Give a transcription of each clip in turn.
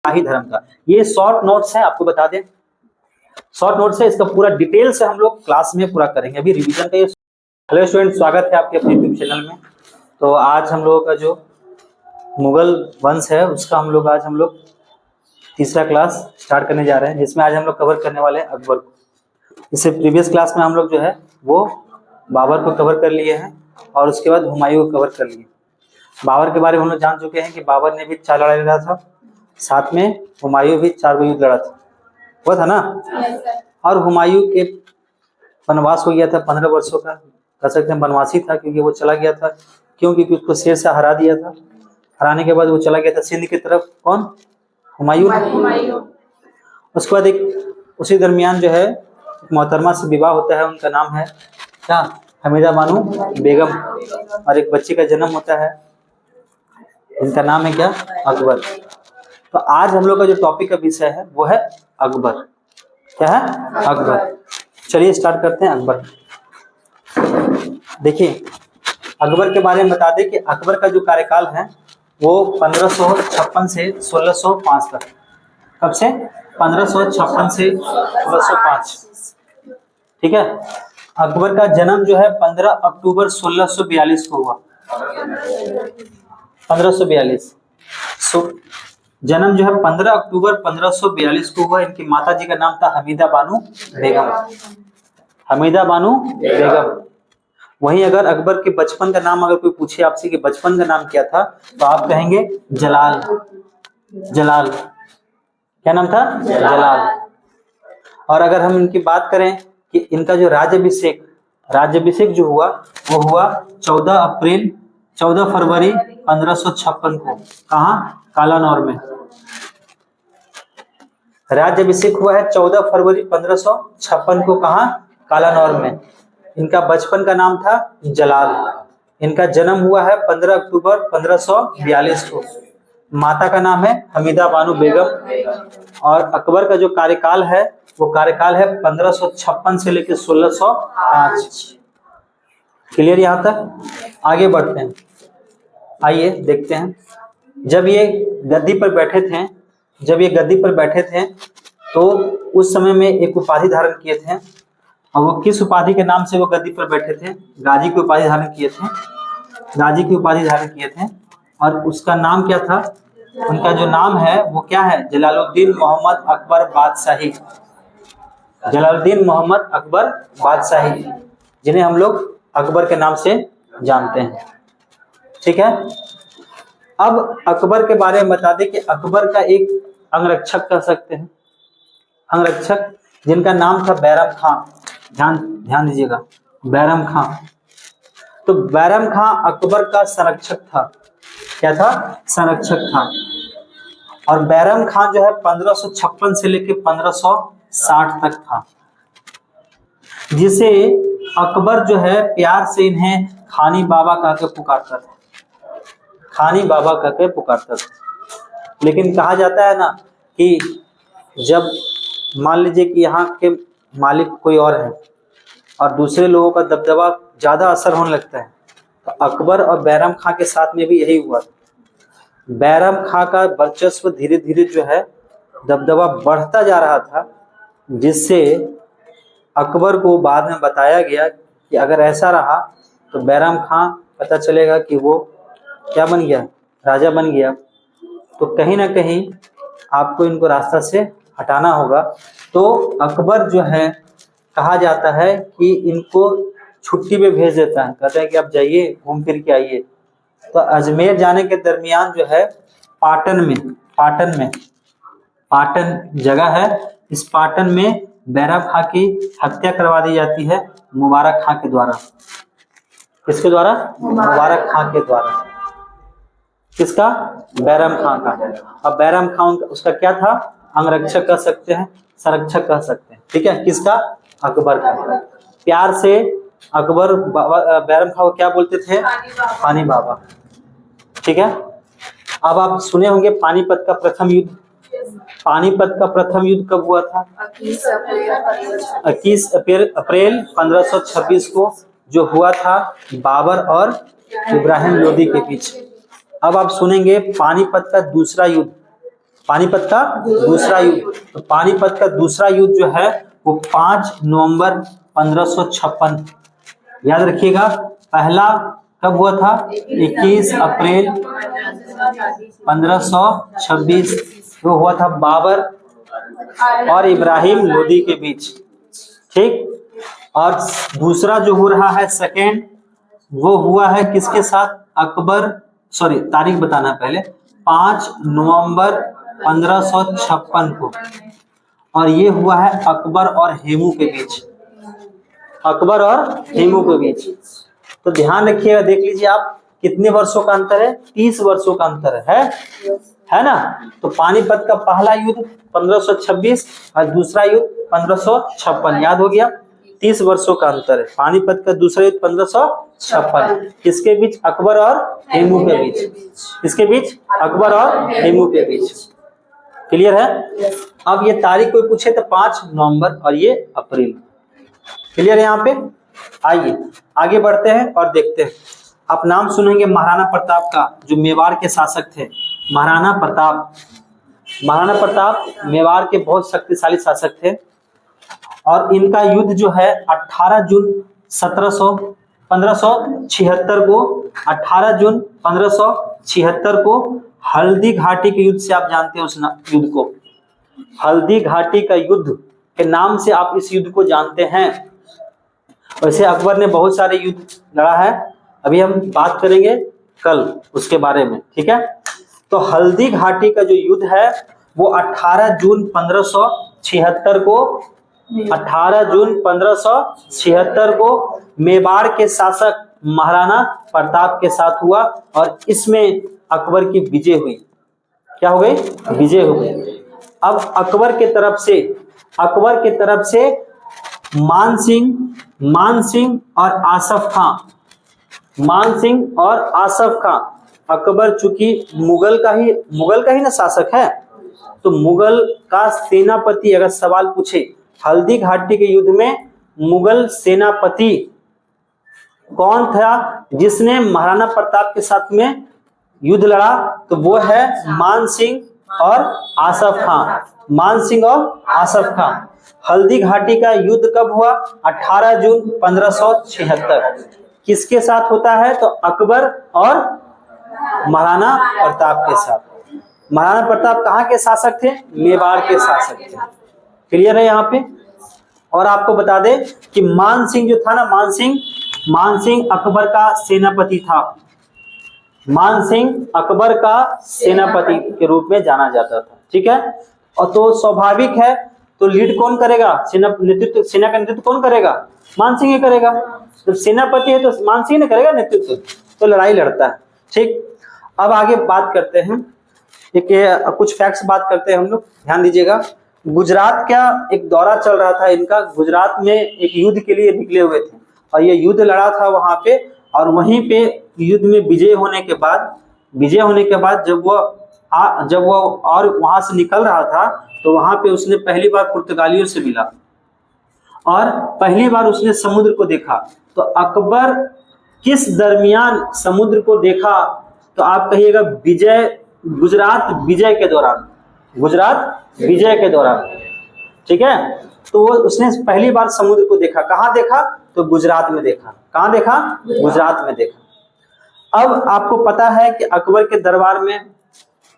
शाही धर्म का। ये शॉर्ट नोट्स है, आपको बता दें शॉर्ट नोट्स है, इसका पूरा डिटेल से हम लोग क्लास में पूरा करेंगे, अभी रिवीजन का ये। हेलो स्टूडेंट, स्वागत है आपके अपने यूट्यूब चैनल में। तो आज हम लोगों का जो मुगल वंश है उसका हम लोग तीसरा क्लास स्टार्ट करने जा रहे हैं, जिसमें आज हम लोग कवर करने वाले हैं अकबर को। इससे प्रीवियस क्लास में हम लोग जो है वो बाबर को कवर कर लिए हैं और उसके बाद हुमायूं को कवर कर लिए। बाबर के बारे में हम लोग जान चुके हैं कि बाबर ने भी 4 लड़ाई लड़ा था, साथ में हुमायूं भी 4 युद्ध लड़ा था, वो था ना। और हुमायूं के वनवास हो गया था 15 वर्षों का, कह सकते हैं वनवासी था, क्योंकि वो चला गया था क्योंकि उसको शेर से हरा दिया था। हराने के बाद वो चला गया था सिंध की तरफ। कौन? हुमायूं। उसके बाद एक उसी दरमियान जो है मोहतरमा से विवाह होता है, उनका नाम है क्या? हमीदा बानो बेगम, और एक बच्चे का जन्म होता है, इनका नाम है क्या? अकबर। तो आज हम लोग का जो टॉपिक का विषय है वो है अकबर। क्या है? अकबर। चलिए स्टार्ट करते हैं अकबर। देखिए, अकबर के बारे में बता दें कि अकबर का जो कार्यकाल है वो 1556 से 1605 तक। कब से? 1556 से 1605। ठीक है। अकबर का जन्म जो है 15 अक्टूबर 1642 को हुआ। 1542 जन्म जो है 15 अक्टूबर 1542 को हुआ। इनकी माता जी का नाम था हमीदा बानो बेगम। हमीदा बानो बेगम। वहीं अगर अकबर के बचपन का नाम अगर कोई पूछे आपसे कि बचपन का नाम क्या था, तो आप कहेंगे जलाल। जलाल। क्या नाम था? जलाल। और अगर हम इनकी बात करें कि इनका जो राज्याभिषेक जो हुआ वो हुआ 14 फरवरी 1556 को। कहाँ? कालानौर में। राज्याभिषेक हुआ है 14 फरवरी 1556 को। कहाँ? कालानौर में। इनका बचपन का नाम था जलाल। इनका जन्म हुआ है 15 अक्टूबर 1542 को। माता का नाम है हमीदा बानो बेगम। और अकबर का जो कार्यकाल है वो कार्यकाल है 1556 से लेकर 1605। क्लियर यहाँ तक? आगे बढ़ते हैं, आइए देखते हैं। जब ये गद्दी पर बैठे थे तो उस समय में एक उपाधि धारण किए थे, और वो किस उपाधि के नाम से वो गद्दी पर बैठे थे? गाजी की उपाधि धारण किए थे। गाजी की उपाधि धारण किए थे। और उसका नाम क्या था? उनका जो नाम है वो क्या है? जलालुद्दीन मोहम्मद अकबर बादशाही। जलालुद्दीन मोहम्मद अकबर बादशाही, जिन्हें हम लोग अकबर के नाम से जानते हैं। ठीक है। अब अकबर के बारे में बता दें कि अकबर का एक अंगरक्षक कह सकते हैं, अंगरक्षक, जिनका नाम था बैरम खां। ध्यान दीजिएगा, बैरम खां। तो बैरम खां अकबर का संरक्षक था। क्या था? संरक्षक था। और बैरम खां जो है 1556 से लेकर 1560 तक था, जिसे अकबर जो है प्यार से इन्हें खानी बाबा कहकर पुकारता था। खानी बाबा कहकर पुकारता था। लेकिन कहा जाता है ना कि जब मान लीजिए कि यहाँ के मालिक कोई और है और दूसरे लोगों का दबदबा ज्यादा असर होने लगता है, तो अकबर और बैरम खां के साथ में भी यही हुआ। बैरम खां का वर्चस्व धीरे धीरे जो है दबदबा बढ़ता जा रहा था, जिससे अकबर को बाद में बताया गया कि अगर ऐसा रहा तो बैरम खां पता चलेगा कि वो क्या बन गया? राजा बन गया। तो कहीं ना कहीं आपको इनको रास्ता से हटाना होगा। तो अकबर जो है कहा जाता है कि इनको छुट्टी पे भेज देता है, कहता है कि आप जाइए घूम फिर के आइए। तो अजमेर जाने के दरमियान जो है पाटन जगह है, इस पाटन में बैरम खां की हत्या करवा दी जाती है मुबारक खां के द्वारा। किसके द्वारा? मुबारक खां के द्वारा। किसका? बैरम खां का। अब बैरम खां उसका क्या था? अंगरक्षक कह सकते हैं, संरक्षक कह सकते हैं। ठीक है। किसका? अकबर का। प्यार से अकबर बैरम खां को क्या बोलते थे? खानी बाबा। ठीक है। अब आप सुने होंगे पानीपत का प्रथम युद्ध। पानीपत का प्रथम युद्ध कब हुआ था? 21 अप्रैल 1526 को, जो हुआ था बाबर और इब्राहिम लोदी के बीच। अब आप सुनेंगे पानीपत का दूसरा युद्ध। पानीपत का दूसरा युद्ध। तो पानीपत का दूसरा युद्ध जो है वो 5 नवंबर 1556, याद रखिएगा। पहला कब हुआ था? 21 अप्रैल 1526, वो हुआ था बाबर और इब्राहिम लोदी के बीच, ठीक। और दूसरा जो हो रहा है सेकेंड, वो हुआ है किसके साथ? अकबर, सॉरी तारीख बताना पहले, 5 नवंबर 1556 को, और ये हुआ है अकबर और हेमू के बीच, अकबर और हेमू के बीच। तो ध्यान रखिएगा, देख लीजिए आप कितने वर्षों का अंतर है? 30 वर्षों का अंतर है ना। तो पानीपत का पहला युद्ध 1526 और दूसरा युद्ध 1556, याद हो गया। 30 वर्षों का अंतर है। पानीपत का दूसरा युद्ध 1556, किसके बीच? अकबर और हेमू के बीच। किसके बीच? अकबर और हेमू के बीच। क्लियर है? अब ये तारीख कोई पूछे तो 5 नवंबर और ये अप्रैल। क्लियर है यहाँ पे? आइए आगे बढ़ते हैं और देखते हैं। आप नाम सुनेंगे महाराणा प्रताप का, जो मेवाड़ के शासक थे। महाराणा प्रताप, महाराणा प्रताप मेवाड़ के बहुत शक्तिशाली शासक थे, और इनका युद्ध जो है 18 जून 1576 को, 18 जून 1576 को हल्दी घाटी के युद्ध से, आप जानते हैं उस युद्ध को, हल्दी घाटी का युद्ध के नाम से आप इस युद्ध को जानते हैं। वैसे अकबर ने बहुत सारे युद्ध लड़ा है, अभी हम बात करेंगे कल उसके बारे में, ठीक है। तो हल्दी घाटी का जो युद्ध है वो 18 जून 1576 को, 18 जून 1576 को मेवाड़ के शासक महाराणा प्रताप के साथ हुआ, और इसमें अकबर की विजय हुई। क्या हो गई? विजय हो गई। अब अकबर के तरफ से मान सिंह और आसफ खां, अकबर चूंकि मुगल का ही ना शासक है, तो मुगल का सेनापति, अगर सवाल पूछे हल्दी घाटी के युद्ध में मुगल सेनापति कौन था जिसने महाराणा प्रताप के साथ में युद्ध लड़ा, तो वो है मान सिंह और आसफ खां। हल्दी घाटी का युद्ध कब हुआ? 18 जून 1576। किसके साथ होता है? तो अकबर और महाराणा प्रताप के साथ। महाराणा प्रताप कहाँ के शासक थे? मेवाड़ के शासक थे। क्लियर है यहाँ पे? और आपको बता दें कि मान सिंह जो था ना, मान सिंह अकबर का सेनापति था। मान सिंह अकबर का सेनापति के रूप में जाना जाता था, ठीक है। और तो स्वाभाविक है, तो लीड कौन करेगा? सेना का नेतृत्व कौन करेगा? मान सिंह ही करेगा। जब सेनापति है तो मान सिंह ने करेगा नेतृत्व, तो लड़ाई लड़ता है, ठीक। अब आगे बात करते हैं, कुछ फैक्ट्स बात करते हैं हम लोग, ध्यान दीजिएगा। गुजरात का एक दौरा चल रहा था इनका, गुजरात में एक युद्ध के लिए निकले हुए थे, और ये युद्ध लड़ा था वहां पे, और वहीं पे युद्ध में विजय होने के बाद जब वो और वहां से निकल रहा था, तो वहां पे उसने पहली बार पुर्तगालियों से मिला और पहली बार उसने समुद्र को देखा। तो अकबर किस दरमियान समुद्र को देखा? तो आप कहिएगा गुजरात विजय के दौरान, ठीक है। तो वो उसने पहली बार समुद्र को देखा। कहाँ देखा? तो गुजरात में देखा। कहाँ देखा? गुजरात में देखा। अब आपको पता है कि अकबर के दरबार में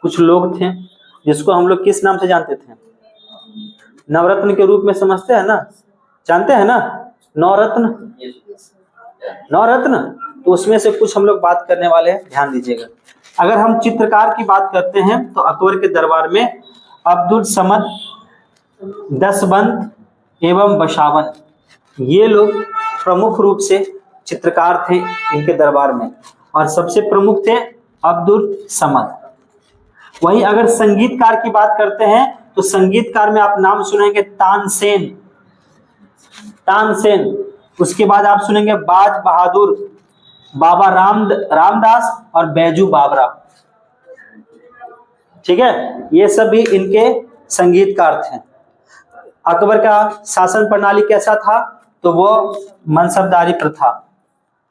कुछ लोग थे जिसको हम लोग किस नाम से जानते थे? नवरत्न के रूप में समझते हैं ना, जानते हैं ना, नवरत्न। तो उसमें से कुछ हम लोग बात करने वाले हैं, ध्यान दीजिएगा। अगर हम चित्रकार की बात करते हैं तो अकबर के दरबार में अब्दुल समद, दसबंद एवं बशावन, ये लोग प्रमुख रूप से चित्रकार थे इनके दरबार में, और सबसे प्रमुख थे अब्दुल समद। वहीं अगर संगीतकार की बात करते हैं तो संगीतकार में आप नाम सुनेंगे तानसेन। उसके बाद आप सुनेंगे बाज बहादुर, बाबा रामदास और बैजू बावरा, ठीक है। ये सभी इनके संगीतकार थे। अकबर का शासन प्रणाली कैसा था? तो वो मनसबदारी प्रथा,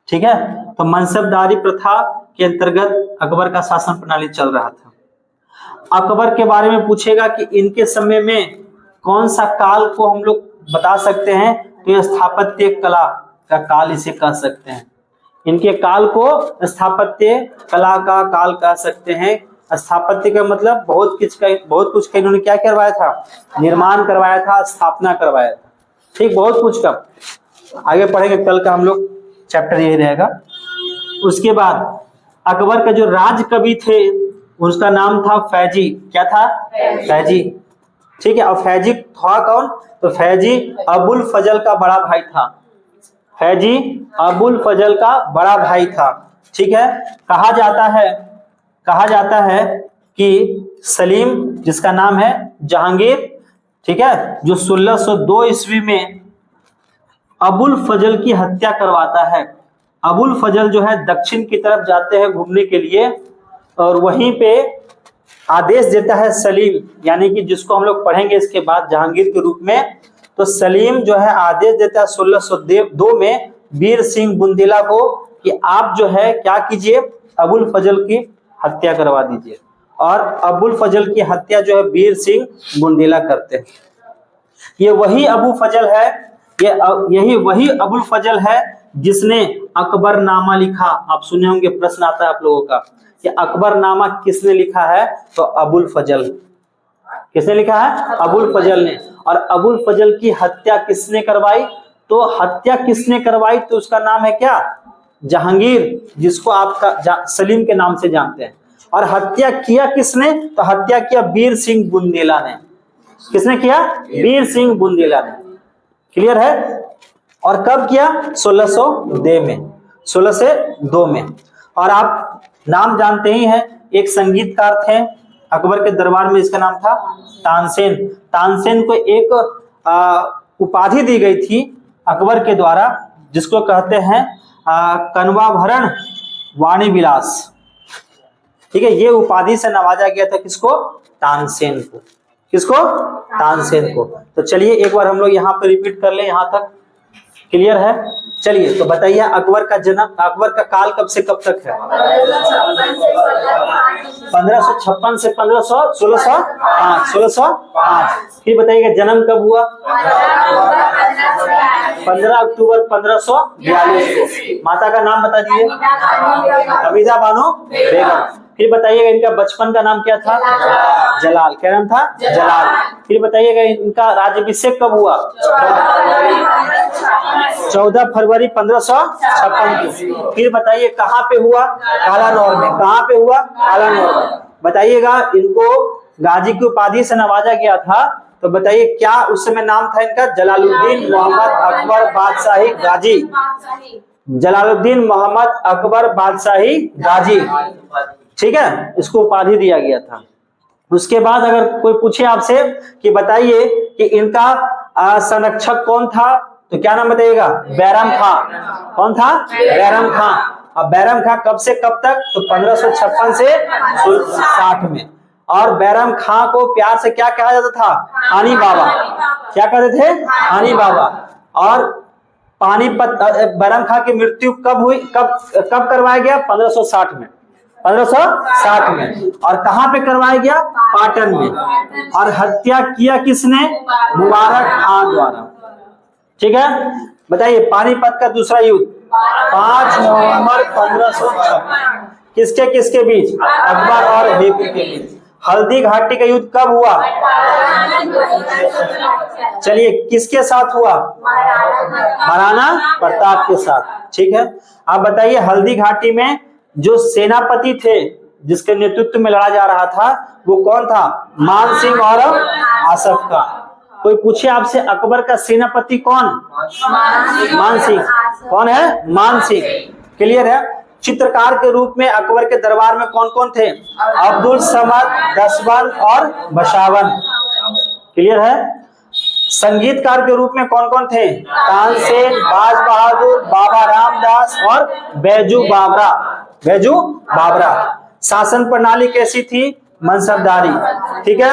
ठीक है। तो मनसबदारी प्रथा के अंतर्गत अकबर का शासन प्रणाली चल रहा था। अकबर के बारे में पूछेगा कि इनके समय में कौन सा काल को हम लोग बता सकते हैं, तो ये स्थापत्य कला का काल इसे कह सकते हैं। इनके काल को स्थापत्य कला का काल कह सकते हैं। स्थापत्य का मतलब बहुत कुछ का इन्होंने क्या करवाया था, निर्माण करवाया था, स्थापना करवाया था। ठीक, बहुत कुछ का आगे पढ़ेंगे, कल का हम लोग चैप्टर यही रहेगा। उसके बाद अकबर का जो राज कवि थे उसका नाम था फैजी। क्या था? फैजी। ठीक है, और फैजी था कौन? तो फैजी अबुल फजल का बड़ा भाई था। फैजी अबुल फजल का बड़ा भाई था। ठीक है, कहा जाता है कि सलीम, जिसका नाम है जहांगीर, ठीक है, जो 1602 ईस्वी में अबुल फजल की हत्या करवाता है। अबुल फजल जो है दक्षिण की तरफ जाते हैं घूमने के लिए, और वहीं पे आदेश देता है सलीम, यानी कि जिसको हम लोग पढ़ेंगे इसके बाद जहांगीर के रूप में। तो सलीम जो है आदेश देता है 1602 में वीर सिंह बुंदेला को कि आप जो है क्या कीजिए, अबुल फजल की हत्या करवा दीजिए। और अबुल फजल की हत्या जो है वीर सिंह बुंदेला करते हैं। ये वही अबू फजल है, यही वही अबुल फजल है जिसने अकबरनामा लिखा। आप सुने होंगे, प्रश्न आता है आप लोगों का कि अकबरनामा किसने लिखा है, तो अबुल फजल। किसने लिखा है? अबुल फजल ने। और अबुल फजल की हत्या किसने करवाई, तो हत्या किसने करवाई, तो उसका नाम है क्या, जहांगीर, जिसको आप सलीम के नाम से जानते हैं। और हत्या किया किसने, तो हत्या किया वीर सिंह बुंदेला ने। किसने किया? वीर सिंह बुंदेला ने। क्लियर है? और कब किया? 1602 में, 1602 में। और आप नाम जानते ही हैं, एक संगीतकार थे अकबर के दरबार में, इसका नाम था तानसेन। तानसेन को एक उपाधि दी गई थी अकबर के द्वारा, जिसको कहते हैं कनवा भरण वाणी विलास। ठीक है, ये उपाधि से नवाजा गया था किसको? तानसेन को। किसको? तानसेन को। तो चलिए एक बार हम लोग यहाँ पे रिपीट कर ले, यहाँ तक क्लियर है? चलिए तो बताइए, अकबर का जन्म, अकबर का काल कब से कब तक है? 1556 से 1605। फिर बताइएगा जन्म कब हुआ? 15 अक्टूबर 1542 को। माता का नाम बता दीजिए। हमीदा बानो बेगम। फिर बताइएगा इनका बचपन का नाम क्या था? जलाल। क्या नाम था? जलाल। फिर बताइएगा इनका राज्याभिषेक कब हुआ? 14 फरवरी 1556 को। फिर बताइए कहाँ पे हुआ? कालानौर में। कहाँ पे हुआ? कालानौर में। बताइएगा इनको गाजी की उपाधि से नवाजा गया था, तो बताइए क्या उस समय नाम था इनका? जलालुद्दीन मोहम्मद अकबर बादशाही गाजी। जलालुद्दीन मोहम्मद अकबर बादशाही गाजी। ठीक है, इसको उपाधि दिया गया था। उसके बाद अगर कोई पूछे आपसे कि बताइए कि इनका संरक्षक कौन था, तो क्या नाम बताइएगा? बैरम खां। कौन था? बैरम खां। अब बैरम खां कब से कब तक? तो 1556 से 60 में। और बैरम खां को प्यार से क्या कहा जाता था? हानी बाबा। क्या कहते थे? हानी बाबा। और पानीपत, बैरम खां की मृत्यु कब हुई, कब करवाया गया? 1560 में। 1560 में। और कहां पे करवाया गया? पाटन में। और हत्या किया किसने? मुबारक खां द्वारा। ठीक है, बताइए पानीपत का दूसरा युद्ध 5 नवंबर 1556 किसके किसके बीच? अकबर और बेगम के बीच। हल्दी घाटी का युद्ध कब हुआ? चलिए किसके साथ हुआ? महाराणा प्रताप के साथ। ठीक है, आप बताइए हल्दी घाटी में जो सेनापति थे जिसके नेतृत्व में लड़ा जा रहा था वो कौन था? मान सिंह और आसफ का। कोई पूछे आपसे अकबर का सेनापति कौन? मान सिंह। कौन है? मान सिंह। क्लियर है? चित्रकार के रूप में अकबर के दरबार में कौन कौन थे? अब्दुल समद, दसवन और बशावन। क्लियर है? संगीतकार के रूप में कौन कौन थे? तानसेन, बाज बहादुर, बाबा रामदास और बैजू बावरा। बैजू बावरा। शासन प्रणाली कैसी थी? मनसबदारी। ठीक है,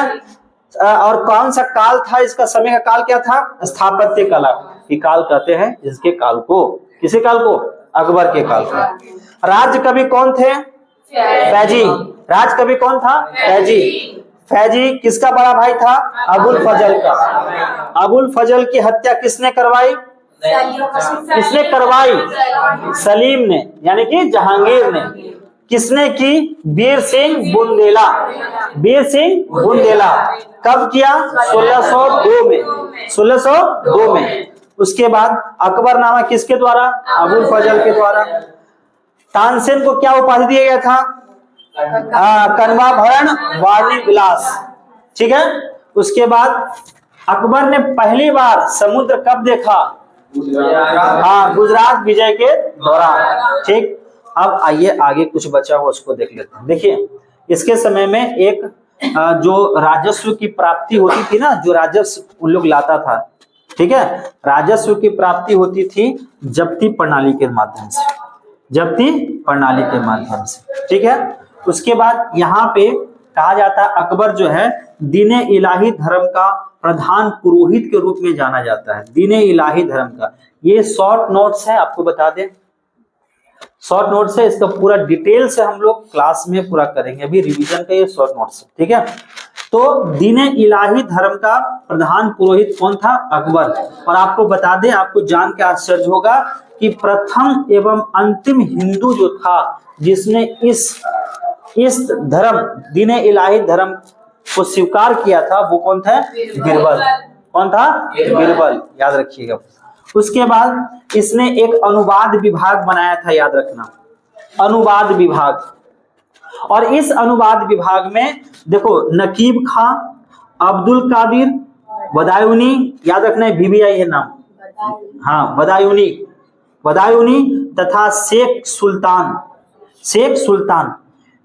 और कौन सा काल था इसका? समय का काल क्या था? स्थापत्य कला की काल कहते हैं इसके काल को। किसी काल को? अकबर के काल को। राज कवि कौन थे? फैजी। राज कवि कौन था? फैजी। फैजी किसका बड़ा भाई था? अबुल फजल का। अबुल फजल की हत्या किसने करवाई? किसने करवाई? सलीम ने, यानी कि जहांगीर ने। किसने की? वीर सिंह बुंदेला। वीर सिंह बुंदेला कब किया? 1602 में। 1602 में। उसके बाद अकबरनामा किसके द्वारा? अबुल फजल के द्वारा। तानसेन को क्या उपाधि दिया गया था? कन्वाभरण वाणी विलास। ठीक है। उसके बाद अकबर ने पहली बार समुद्र कब देखा? गुजरात विजय के दौरान। ठीक। अब आइए आगे कुछ बचा हुआ उसको देख लेते हैं। देखिए इसके समय में एक जो राजस्व की प्राप्ति होती थी ना, जो राजस्व उन लोग लाता था, ठीक है, राजस्व की प्राप्ति होती थी जब्ती प्रणाली के माध्यम से। जब्ती प्रणाली के माध्यम से। ठीक है। उसके बाद यहाँ पे कहा जाता है अकबर जो है दीने इलाही धर्म का प्रधान पुरोहित के रूप में जाना जाता है। दीने इलाही धर्म का। ये शॉर्ट नोट्स है, आपको बता दें शॉर्ट नोट्स है। इसका पूरा डिटेल से हम लोग क्लास में पूरा करेंगे, अभी रिवीजन का ये शॉर्ट नोट्स है। ठीक है। तो दीने इलाही धर्म का प्रधान पुरोहित कौन था? अकबर। और आपको बता दें, आपको जान के आश्चर्य होगा कि प्रथम एवं अंतिम हिंदू जो था जिसने इस धर्म दीने इलाही धर्म को स्वीकार किया था वो कौन था? बीरबल। कौन था? बीरबल। याद रखिएगा। उसके बाद इसने एक अनुवाद विभाग बनाया था, याद रखना, अनुवाद विभाग। और इस अनुवाद विभाग में देखो नकीब खां, अब्दुल कादिर, बदायूनी, याद रखना है बीबीआई है नाम, हाँ बदायूनी तथा शेख सुल्तान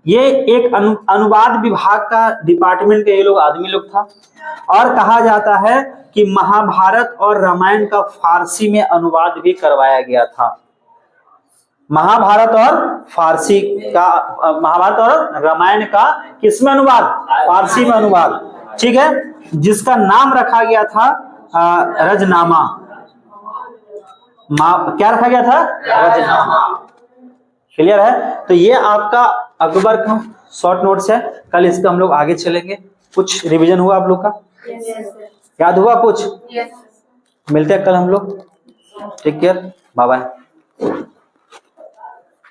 ये एक अनुवाद विभाग का डिपार्टमेंट के ये लोग आदमी लोग था। और कहा जाता है कि महाभारत और रामायण का फारसी में अनुवाद भी करवाया गया था। महाभारत और फारसी का, महाभारत और रामायण का किसमें अनुवाद? फारसी में अनुवाद। ठीक है। जिसका नाम रखा गया था रजनामा। क्या रखा गया था? रजनामा। क्लियर है। तो ये आपका अकबर का शॉर्ट नोट्स है। कल इसका हम लोग आगे चलेंगे। कुछ रिवीजन हुआ आप लोग का? याद हुआ कुछ? मिलते हैं कल हम लोग। Take care, bye bye.